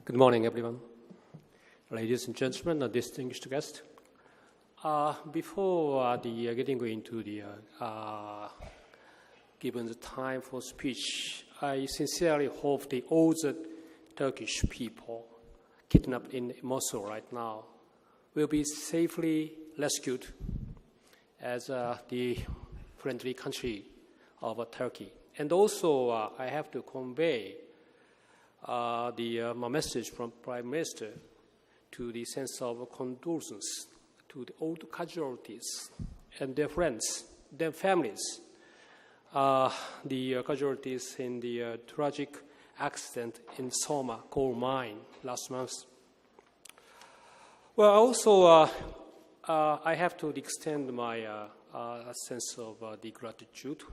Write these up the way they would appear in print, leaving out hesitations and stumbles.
Good morning, everyone. Ladies and gentlemen, distinguished guests. Before getting into the given the time for speech, I sincerely hope all the Turkish people kidnapped in Mosul right now will be safely rescued as the friendly country of Turkey. And also, I have to convey my message from Prime Minister to the sense of condolence to the old casualties and their friends, their families, the casualties in the tragic accident in Soma coal mine last month. Well, also, I have to extend my sense of deep gratitude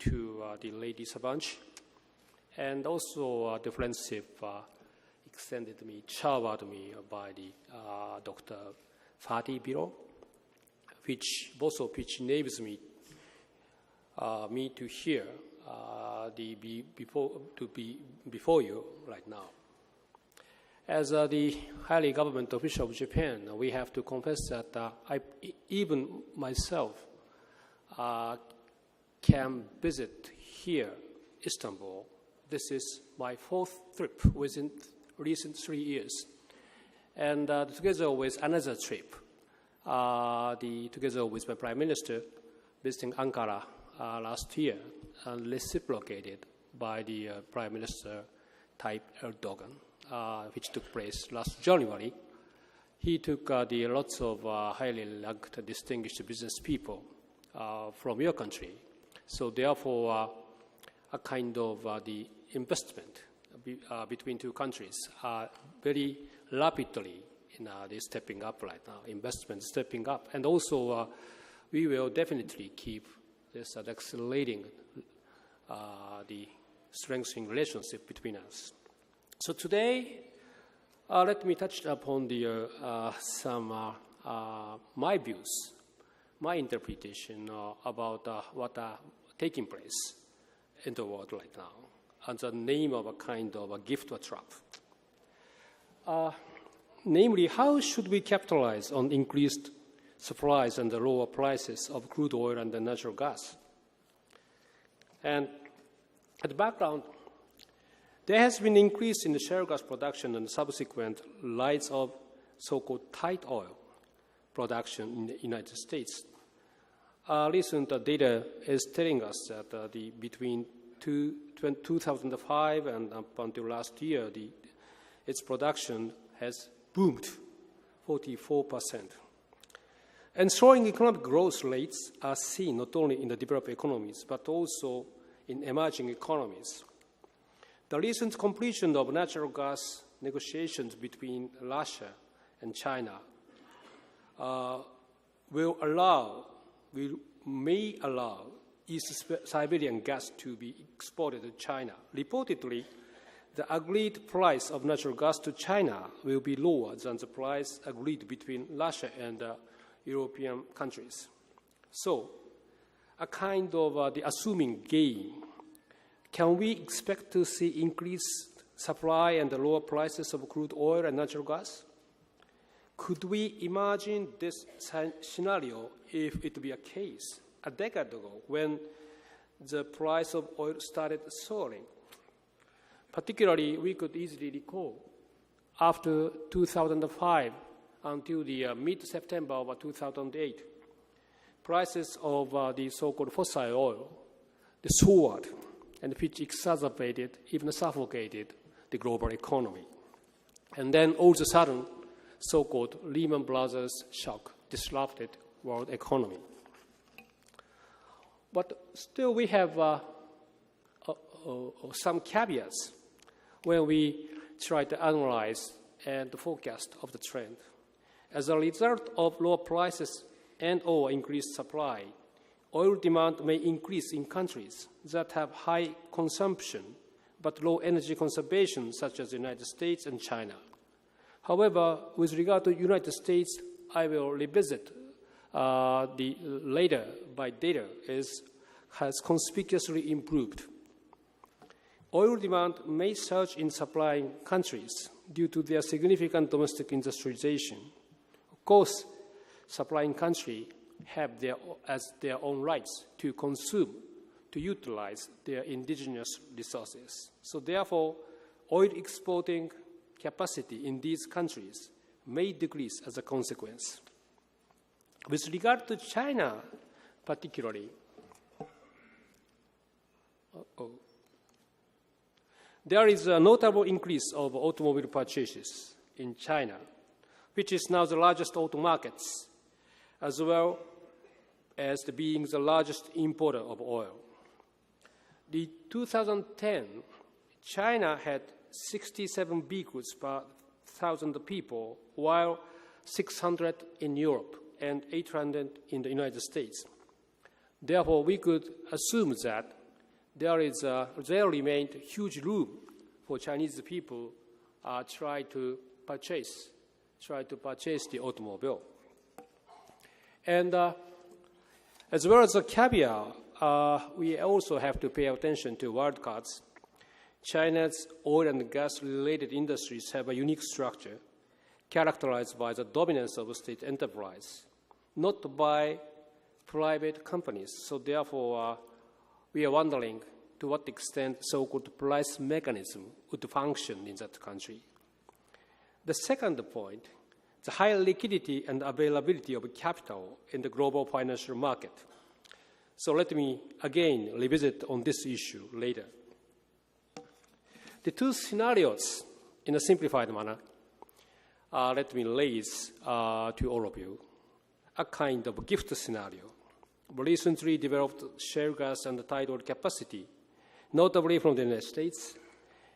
to the ladies bunch, and also the friendship showered me by the Dr. Fatih Biro, both of which enables me to hear before you right now. As the highly government official of Japan, we have to confess that even myself can visit here, Istanbul. This is my fourth trip within recent 3 years. And together with another trip, together with my Prime Minister, visiting Ankara last year, and reciprocated by the Prime Minister Tayyip Erdogan, which took place last January. He took lots of highly ranked, distinguished business people from your country. So therefore, a kind of the investment between two countries are very rapidly stepping up right now, investment stepping up. And also, we will definitely keep this accelerating the strengthening relationship between us. So today, let me touch upon some my views, my interpretation about what are taking place in the world right now, under the name of a kind of a gift or trap. Namely, how should we capitalize on increased supplies and the lower prices of crude oil and the natural gas? And at the background, there has been an increase in the shale gas production and subsequent rise of so-called tight oil production in the United States. Recent data is telling us that between 2005 and up until last year, its production has boomed 44%. And soaring economic growth rates are seen not only in the developed economies, but also in emerging economies. The recent completion of natural gas negotiations between Russia and China may allow East Siberian gas to be exported to China. Reportedly, the agreed price of natural gas to China will be lower than the price agreed between Russia and European countries. So, a kind of the assuming gain. Can we expect to see increased supply and the lower prices of crude oil and natural gas? Could we imagine this scenario if it be a case a decade ago when the price of oil started soaring? Particularly, we could easily recall after 2005 until the mid-September of 2008, prices of the so-called fossil oil soared, and which exacerbated, even suffocated, the global economy. And then all of a sudden, so-called Lehman Brothers shock disrupted world economy. But still we have some caveats when we try to analyze and forecast of the trend. As a result of lower prices and or increased supply, oil demand may increase in countries that have high consumption but low energy conservation, such as the United States and China. However, with regard to the United States, I will revisit the later by data has conspicuously improved. Oil demand may surge in supplying countries due to their significant domestic industrialization. Of course, supplying countries have as their own rights to consume, to utilize their indigenous resources. So therefore, oil exporting capacity in these countries may decrease as a consequence. With regard to China particularly, there is a notable increase of automobile purchases in China, which is now the largest auto market, as well as being the largest importer of oil. In 2010, China had 67 vehicles per 1,000 people, while 600 in Europe and 800 in the United States. Therefore, we could assume that there remained huge room for Chinese people try to purchase the automobile. And as well as the caviar, we also have to pay attention to wildcards. China's oil and gas-related industries have a unique structure characterized by the dominance of state enterprise, not by private companies. So therefore, we are wondering to what extent so-called price mechanism would function in that country. The second point, the high liquidity and availability of capital in the global financial market. So let me again revisit on this issue later. The two scenarios, in a simplified manner, let me raise to all of you a kind of gift scenario. Recently developed shale gas and tidal capacity, notably from the United States,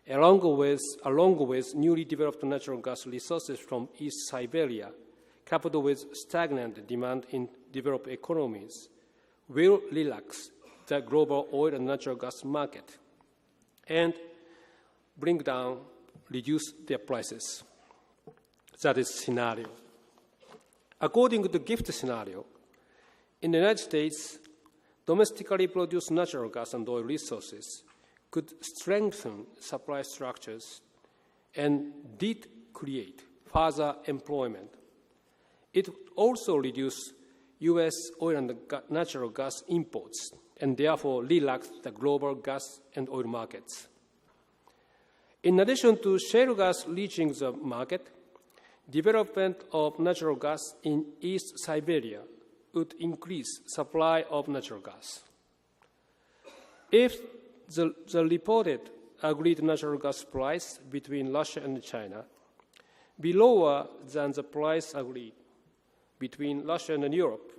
along with newly developed natural gas resources from East Siberia, coupled with stagnant demand in developed economies, will relax the global oil and natural gas market and reduce their prices. That is scenario. According to the gift scenario, in the United States, domestically produced natural gas and oil resources could strengthen supply structures and did create further employment. It would also reduce U.S. oil and natural gas imports and therefore relax the global gas and oil markets. In addition to shale gas reaching the market, development of natural gas in East Siberia would increase supply of natural gas. If the reported agreed natural gas price between Russia and China be lower than the price agreed between Russia and Europe,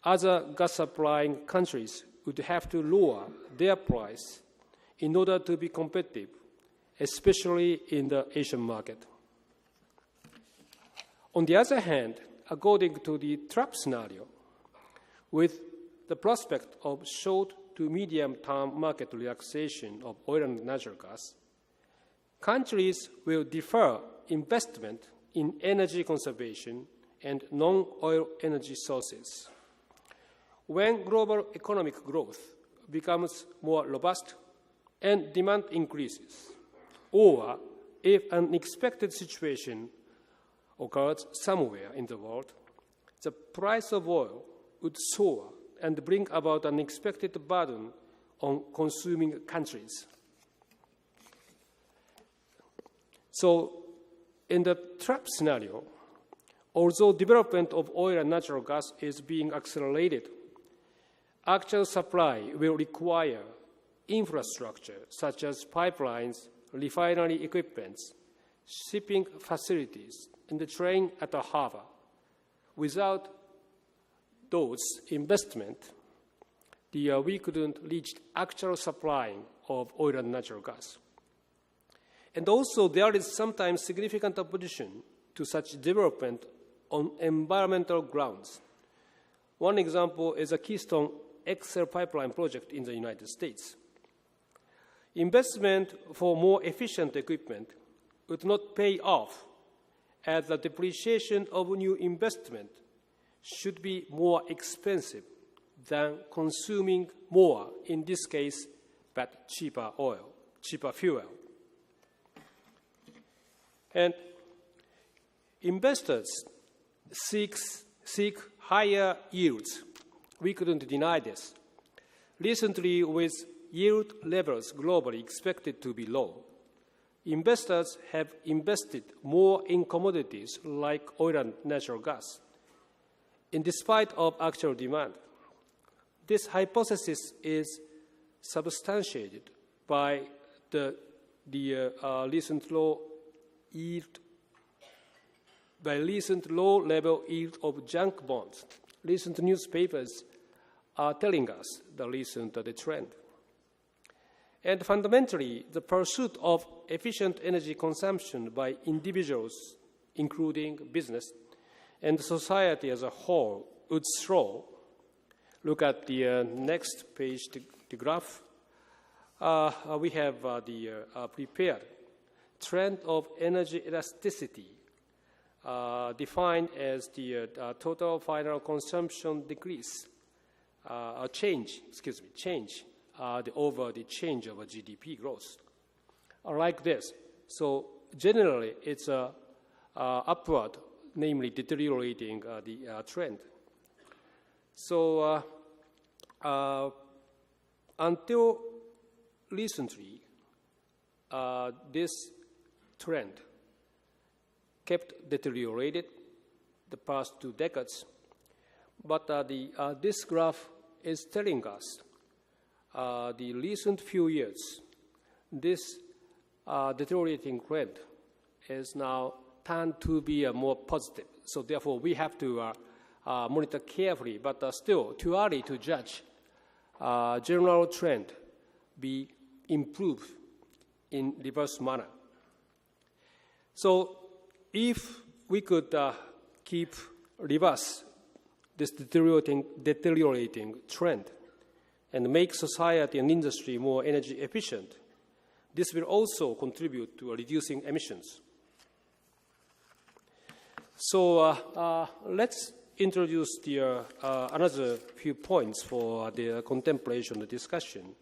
other gas-supplying countries would have to lower their price in order to be competitive, especially in the Asian market. On the other hand, according to the trap scenario, with the prospect of short to medium-term market relaxation of oil and natural gas, countries will defer investment in energy conservation and non-oil energy sources. When global economic growth becomes more robust and demand increases, or if an unexpected situation occurs somewhere in the world, the price of oil would soar and bring about an unexpected burden on consuming countries. So, in the trap scenario, although development of oil and natural gas is being accelerated, actual supply will require infrastructure such as pipelines, refinery equipment, shipping facilities, and the train at the harbor. Without those investments, we couldn't reach actual supplying of oil and natural gas. And also, there is sometimes significant opposition to such development on environmental grounds. One example is a Keystone XL pipeline project in the United States. Investment for more efficient equipment would not pay off, as the depreciation of new investment should be more expensive than consuming more, in this case, but cheaper oil. cheaper fuel. And investors seek higher yields. We couldn't deny this. Recently, with yield levels globally expected to be low, investors have invested more in commodities like oil and natural gas, in despite of actual demand. This hypothesis is substantiated by the recent low level yield of junk bonds. Recent newspapers are telling us the trend. And fundamentally, the pursuit of efficient energy consumption by individuals, including business, and society as a whole would slow. Look at the next page, the graph. We have prepared trend of energy elasticity, defined as the total final consumption decrease, change over the change of a GDP growth, like this. So generally, it's upward, namely deteriorating the trend. So until recently, this trend kept deteriorated the past 2 decades, but this graph is telling us the recent few years, this deteriorating trend is now turned to be more positive. So therefore, we have to monitor carefully, but still too early to judge general trend be improved in reverse manner. So if we could keep reverse this deteriorating trend and make society and industry more energy efficient, this will also contribute to reducing emissions. So let's introduce another few points for the contemplation and discussion.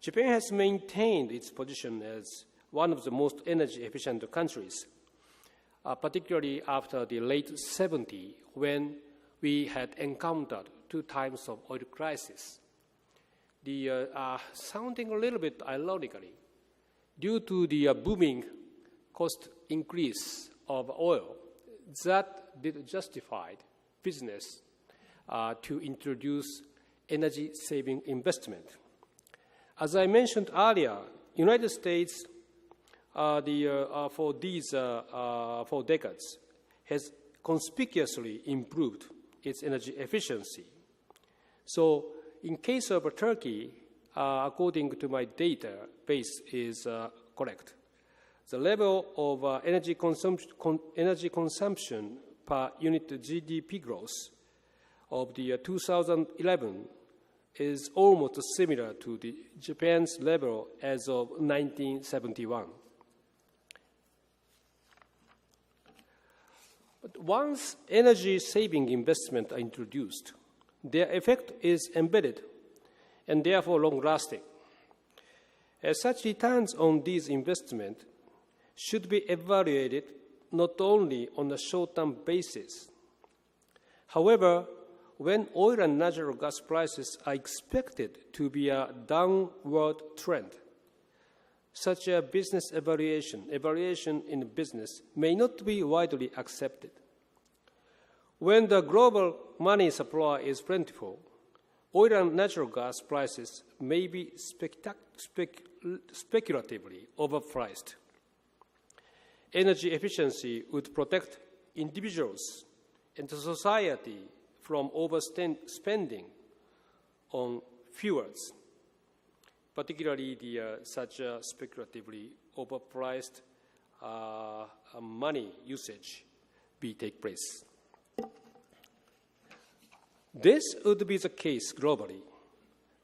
Japan has maintained its position as one of the most energy efficient countries, particularly after the late 70s, when we had encountered 2 times of oil crisis. Sounding a little bit ironically, due to the booming cost increase of oil, that did justify business to introduce energy-saving investment. As I mentioned earlier, United States, for these 4 decades, has conspicuously improved its energy efficiency. So in case of Turkey, according to my database is correct, the level of energy consumption per unit GDP growth of the 2011 is almost similar to the Japan's level as of 1971. But once energy-saving investments are introduced, their effect is embedded and therefore long-lasting. As such, returns on these investments should be evaluated not only on a short-term basis. However, when oil and natural gas prices are expected to be a downward trend, such a business evaluation in business may not be widely accepted. When the global money supply is plentiful, oil and natural gas prices may be speculatively overpriced. Energy efficiency would protect individuals and the society from overspending on fuels, particularly such speculatively overpriced money usage take place. This would be the case globally,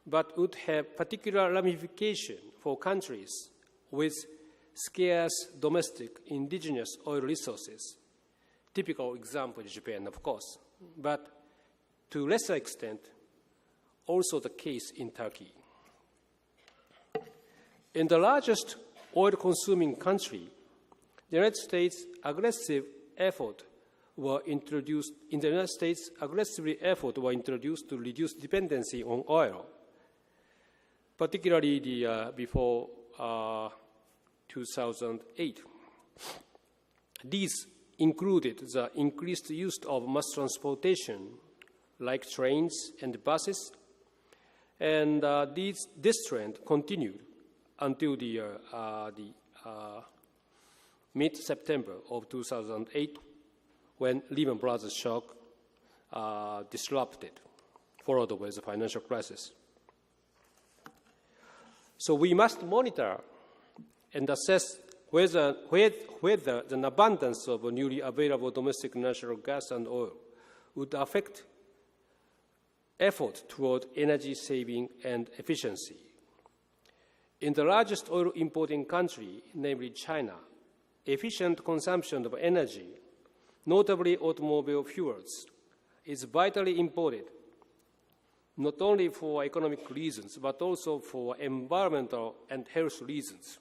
but would have particular ramification for countries with scarce domestic indigenous oil resources. Typical example is Japan, of course, but to lesser extent, also the case in Turkey. In the largest oil-consuming country, the United States aggressive effort were introduced to reduce dependency on oil, particularly before 2008. These included the increased use of mass transportation, like trains and buses, and this trend continued until the mid-September of 2008, when Lehman Brothers shock disrupted, followed by the financial crisis. So we must monitor and assess whether an abundance of newly available domestic natural gas and oil would affect effort toward energy saving and efficiency. In the largest oil importing country, namely China, efficient consumption of energy, notably automobile fuels, is vitally important, not only for economic reasons, but also for environmental and health reasons.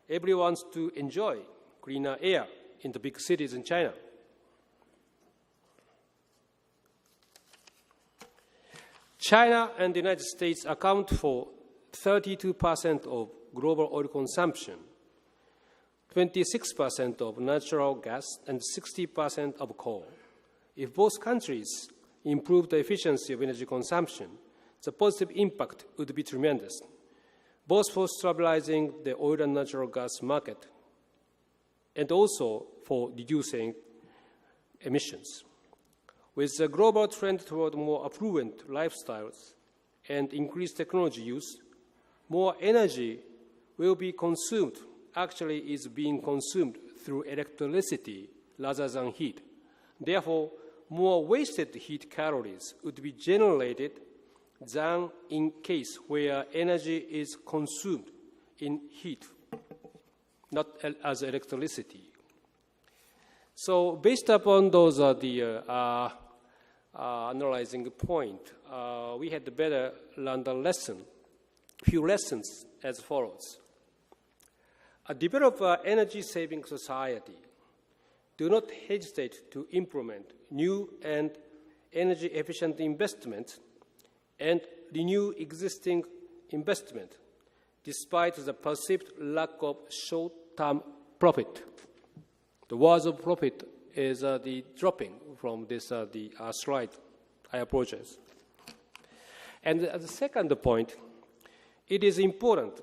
Everyone wants to enjoy cleaner air in the big cities in China. China and the United States account for 32% of global oil consumption, 26% of natural gas, and 60% of coal. If both countries improve the efficiency of energy consumption, the positive impact would be tremendous, both for stabilizing the oil and natural gas market and also for reducing emissions. With the global trend toward more affluent lifestyles and increased technology use, more energy will be consumed, actually is being consumed through electricity rather than heat. Therefore, more wasted heat calories would be generated than in case where energy is consumed in heat, not as electricity. So based upon those analyzing point, we had better learn a few lessons as follows. Develop an energy-saving society. Do not hesitate to implement new and energy-efficient investments and renew existing investment, despite the perceived lack of short-term profit. The words of profit is the dropping from this slide. I apologize. And the second point, it is important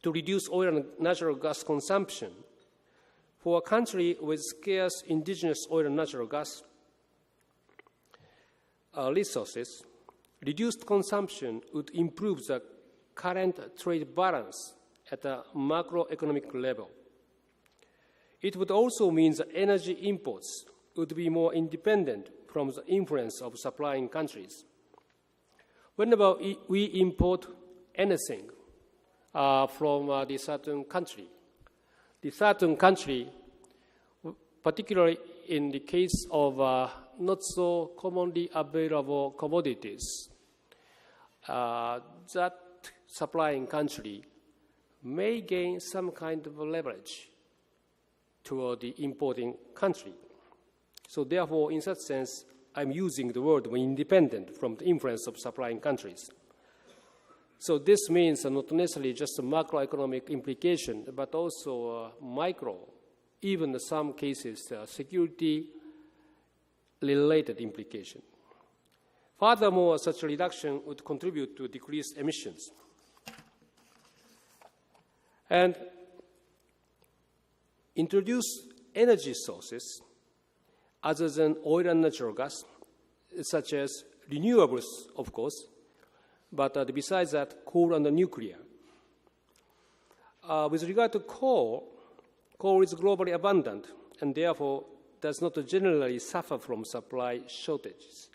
to reduce oil and natural gas consumption. For a country with scarce indigenous oil and natural gas resources, reduced consumption would improve the current trade balance at a macroeconomic level. It would also mean that energy imports would be more independent from the influence of supplying countries. Whenever we import anything from the certain country, particularly in the case of not so commonly available commodities, that supplying country may gain some kind of leverage toward the importing country. So therefore, in such sense, I'm using the word independent from the influence of supplying countries. So this means not necessarily just a macroeconomic implication, but also micro, even in some cases, security-related implication. Furthermore, such a reduction would contribute to decreased emissions. And introduce energy sources other than oil and natural gas, such as renewables, of course, but besides that, coal and nuclear. With regard to coal is globally abundant and therefore does not generally suffer from supply shortages.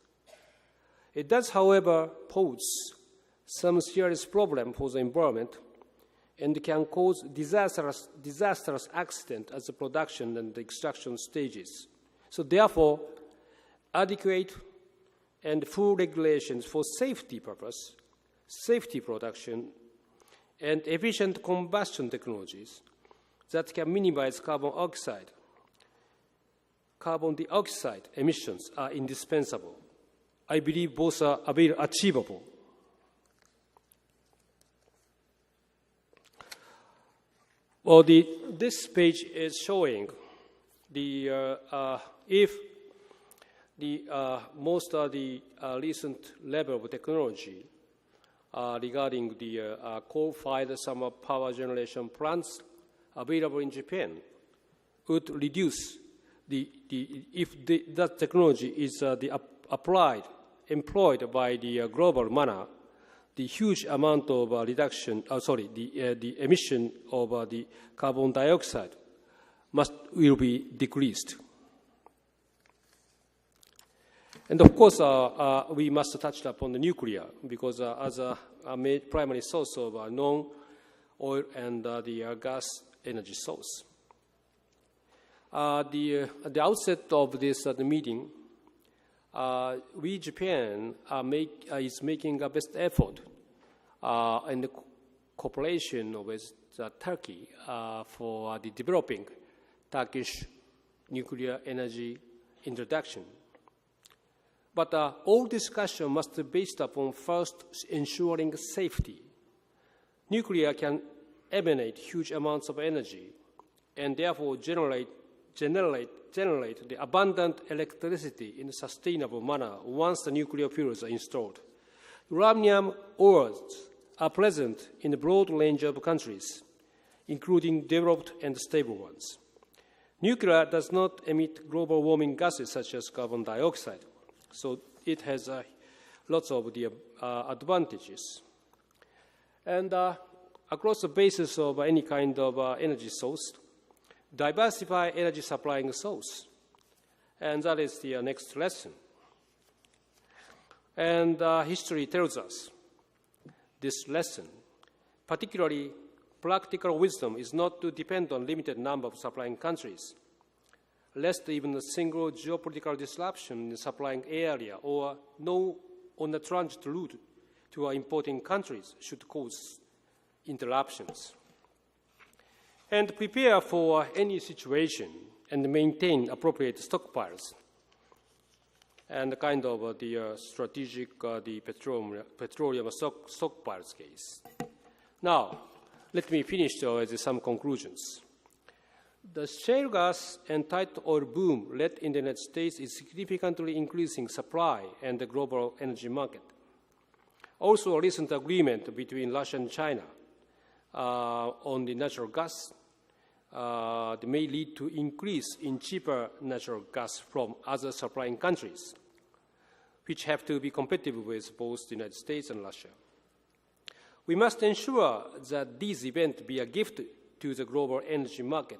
It does, however, pose some serious problem for the environment and can cause disastrous accident at the production and the extraction stages. So therefore, adequate and full regulations for safety purpose, safety production, and efficient combustion technologies that can minimize carbon dioxide emissions are indispensable. I believe both are achievable. Well, this page is showing if most of the recent level of technology regarding the coal-fired summer power generation plants available in Japan would reduce if that technology is employed by the global manner, the huge amount of the emission of the carbon dioxide will be decreased. And of course, we must touch upon the nuclear, because as a primary source of non-oil and the gas energy source. At the outset of this meeting, we, Japan, is making a best effort in the cooperation with Turkey for the developing Turkish nuclear energy introduction. But all discussion must be based upon first ensuring safety. Nuclear can emanate huge amounts of energy and therefore generate the abundant electricity in a sustainable manner once the nuclear fuels are installed. Uranium ores are present in a broad range of countries, including developed and stable ones. Nuclear does not emit global warming gases such as carbon dioxide, so it has lots of the advantages. And across the basis of any kind of energy source, diversify energy supplying source. And that is the next lesson. And history tells us this lesson. Particularly, practical wisdom is not to depend on limited number of supplying countries, lest even a single geopolitical disruption in the supplying area or no on the transit route to our importing countries should cause interruptions. And prepare for any situation and maintain appropriate stockpiles and the kind of the strategic the petroleum stockpiles case. Now, let me finish with some conclusions. The shale gas and tight oil boom led in the United States is significantly increasing supply and the global energy market. Also, a recent agreement between Russia and China on the natural gas may lead to increase in cheaper natural gas from other supplying countries, which have to be competitive with both the United States and Russia. We must ensure that these events be a gift to the global energy market.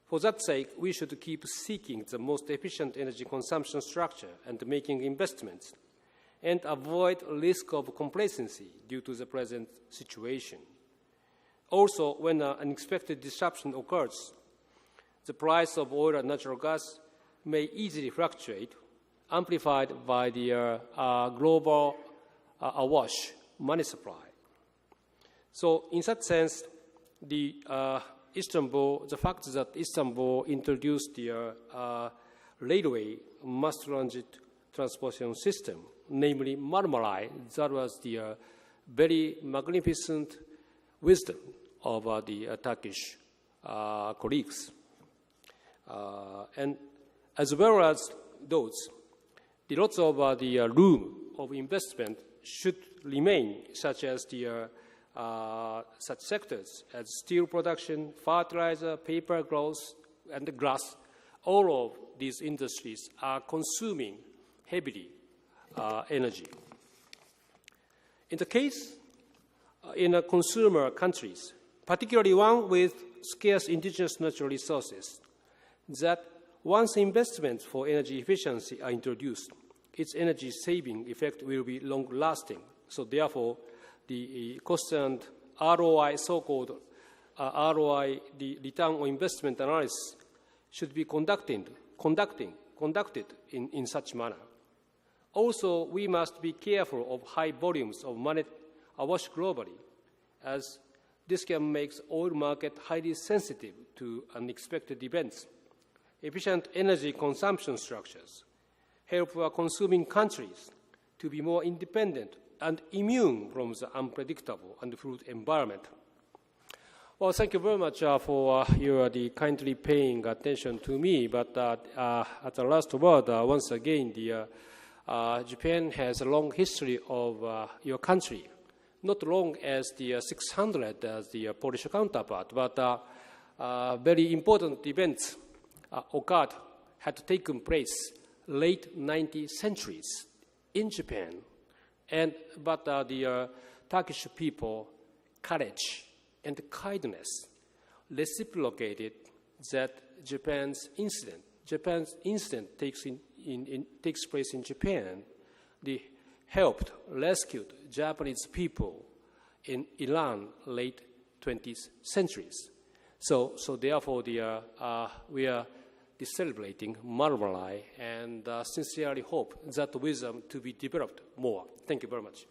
For that sake, we should keep seeking the most efficient energy consumption structure and making investments, and avoid risk of complacency due to the present situation. Also, when an unexpected disruption occurs, the price of oil and natural gas may easily fluctuate, amplified by the global awash money supply. So, in that sense, the fact that Istanbul introduced the railway mass transit transportation system, namely Marmaray, that was the very magnificent wisdom of the Turkish colleagues. And as well as those, the lots of the room of investment should remain, such as the such sectors as steel production, fertilizer, paper, glass, and glass. All of these industries are consuming heavily energy. In the case in consumer countries, particularly one with scarce indigenous natural resources, that once investments for energy efficiency are introduced, its energy saving effect will be long-lasting. So therefore, the cost and ROI, so-called ROI, the return on investment analysis, should be conducted in such manner. Also, we must be careful of high volumes of money awash globally as this can make the oil market highly sensitive to unexpected events. Efficient energy consumption structures help our consuming countries to be more independent and immune from the unpredictable and fluid environment. Well, thank you very much for your kindly paying attention to me. But at the last word, once again, Japan has a long history of your country, not long as the 600 as the Polish counterpart, but very important events had taken place late 19th centuries in Japan, but the Turkish people, courage and kindness reciprocated that Japan's incident takes place in Japan. They helped rescue Japanese people in Iran late 20th centuries. So therefore, we are celebrating Marmalai and sincerely hope that wisdom to be developed more. Thank you very much.